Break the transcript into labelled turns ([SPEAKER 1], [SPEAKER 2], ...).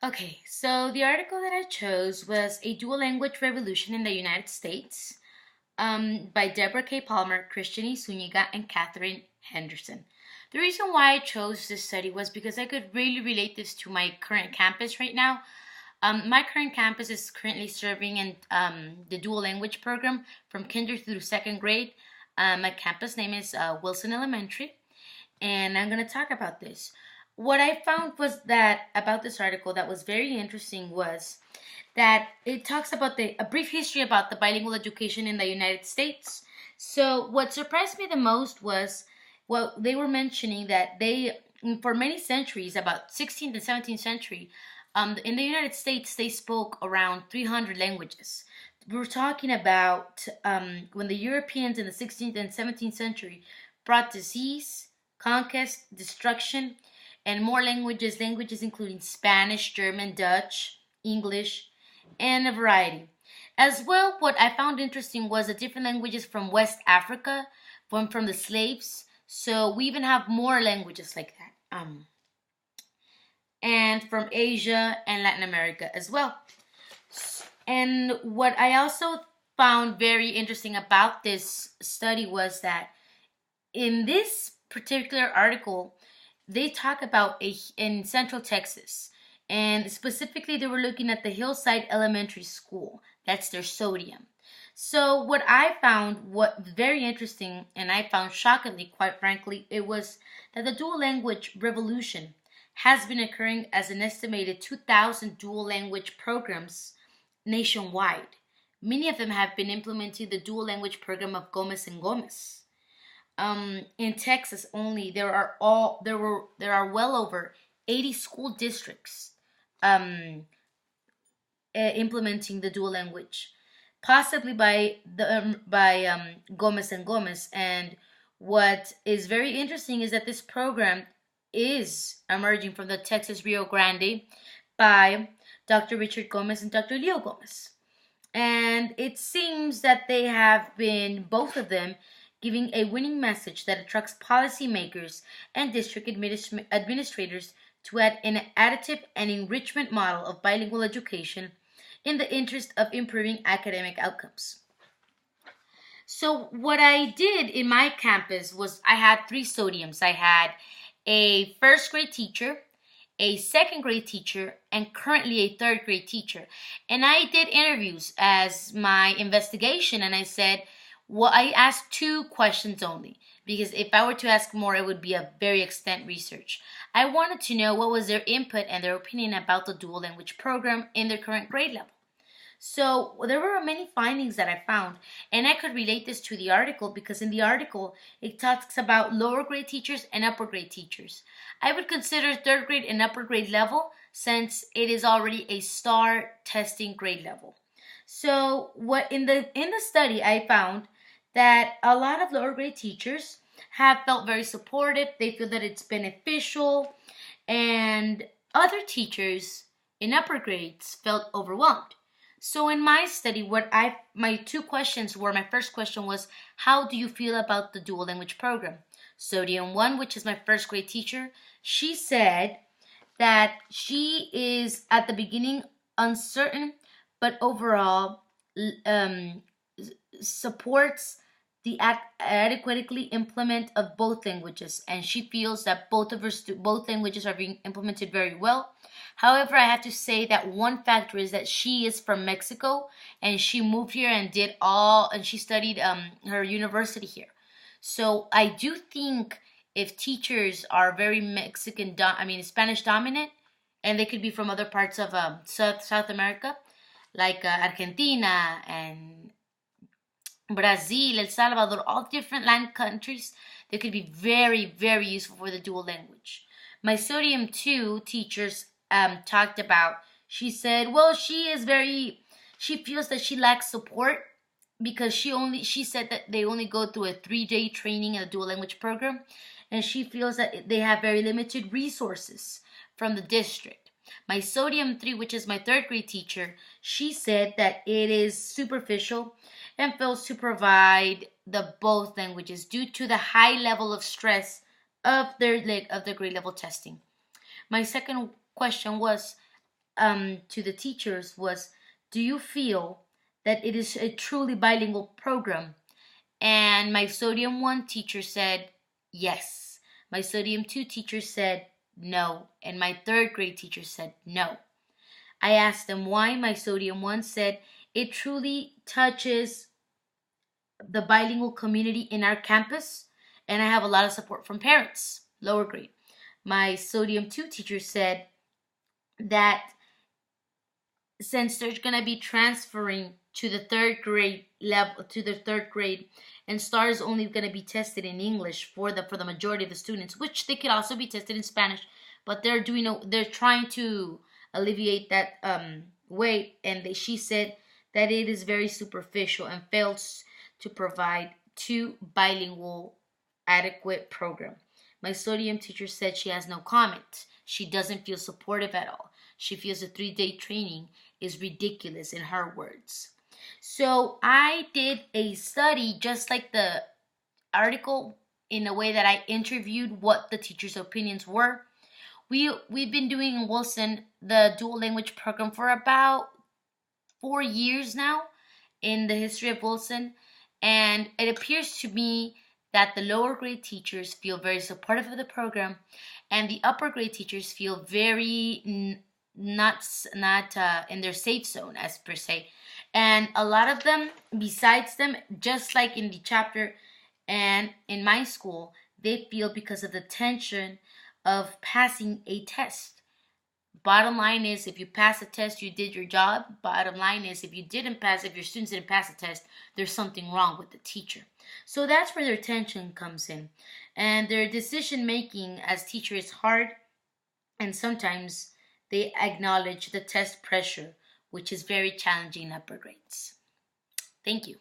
[SPEAKER 1] Okay, so the article that I chose was A Dual Language Revolution in the United States by Deborah K. Palmer, Christian E. Zuniga, and Catherine Henderson. The reason why I chose this study was because I could really relate this to my current campus right now. My current campus is currently serving in the dual language program from kinder through second grade. My campus name is Wilson Elementary, and I'm going to talk about this. What I found was that about this article that was very interesting was that it talks about a brief history about the bilingual education in the United States. So what surprised me the most was what they were mentioning that they for many centuries, about 16th and 17th century, in the United States they spoke around 300 languages. We're talking about when the Europeans in the 16th and 17th century brought disease, conquest, destruction, and more languages including Spanish, German, Dutch, English, and a variety. As well, what I found interesting was the different languages from West Africa, from the slaves. So we even have more languages like that. And from Asia and Latin America as well. And what I also found very interesting about this study was that in this particular article, they talk about in Central Texas, and specifically they were looking at the Hillside Elementary School. That's their sodium. So what I found what very interesting, and I found shockingly, quite frankly, it was that the dual language revolution has been occurring as an estimated 2,000 dual language programs nationwide. Many of them have been implementing the dual language program of Gomez and Gomez. In Texas only, there are well over 80 school districts implementing the dual language, possibly by Gomez and Gomez. And what is very interesting is that this program is emerging from the Texas Rio Grande by Dr. Richard Gomez and Dr. Leo Gomez. And it seems that they have been, both of them, giving a winning message that attracts policymakers and district administrators to add an additive and enrichment model of bilingual education in the interest of improving academic outcomes. So what I did in my campus was I had three sodiums. I had a first grade teacher, a second grade teacher, and currently a third grade teacher. And I did interviews as my investigation, and I said, well, I asked two questions only because if I were to ask more, it would be a very extent research. I wanted to know what was their input and their opinion about the dual language program in their current grade level. So there were many findings that I found, and I could relate this to the article because in the article it talks about lower grade teachers and upper grade teachers. I would consider third grade and upper grade level since it is already a STAR testing grade level. So what in the study I found that a lot of lower grade teachers have felt very supportive. They feel that it's beneficial, and other teachers in upper grades felt overwhelmed. So in my study, my two questions were, my first question was, how do you feel about the dual language program? Sodium 1, which is my first grade teacher, she said that she is at the beginning uncertain, but overall supports the adequately implement of both languages, and she feels that both languages are being implemented very well. However, I have to say that one factor is that she is from Mexico and she moved here and she studied her university here. So I do think if teachers are very Spanish dominant, and they could be from other parts of South America, like Argentina and Brazil, El Salvador, all different land countries, they could be very, very useful for the dual language. My Sodium 2 teachers talked about, she said, well, she feels that she lacks support because she said that they only go through a 3-day training in a dual language program, and she feels that they have very limited resources from the district. My Sodium 3, which is my third grade teacher, she said that it is superficial and fails to provide the both languages due to the high level of stress of their grade level testing. My second question was, to the teachers was, do you feel that it is a truly bilingual program? And my Sodium 1 teacher said yes. My Sodium 2 teacher said no. And my third grade teacher said no. I asked them why. My Sodium 1 said it truly touches the bilingual community in our campus, and I have a lot of support from parents, lower grade. My Sodium 2 teacher said that since they're going to be transferring to the third grade level, to the third grade, and STAR is only going to be tested in English for the majority of the students, which they could also be tested in Spanish, but they're trying to alleviate that weight, and she said that it is very superficial and fails to provide two bilingual adequate program. My Sodium teacher said she has no comment. She doesn't feel supportive at all. She feels the 3-day training is ridiculous, in her words. So I did a study just like the article, in a way that I interviewed what the teachers' opinions were. We've been doing in Wilson the dual language program for about 4 years now in the history of Wilson, and it appears to me that the lower grade teachers feel very supportive of the program, and the upper grade teachers feel very not in their safe zone, as per se. And a lot of them, besides them, just like in the chapter and in my school, they feel because of the tension of passing a test. Bottom line is, if you pass a test, you did your job. Bottom line is, if your students didn't pass a test, there's something wrong with the teacher. So that's where their tension comes in. And their decision making as teacher is hard, and sometimes they acknowledge the test pressure, which is very challenging in upper grades. Thank you.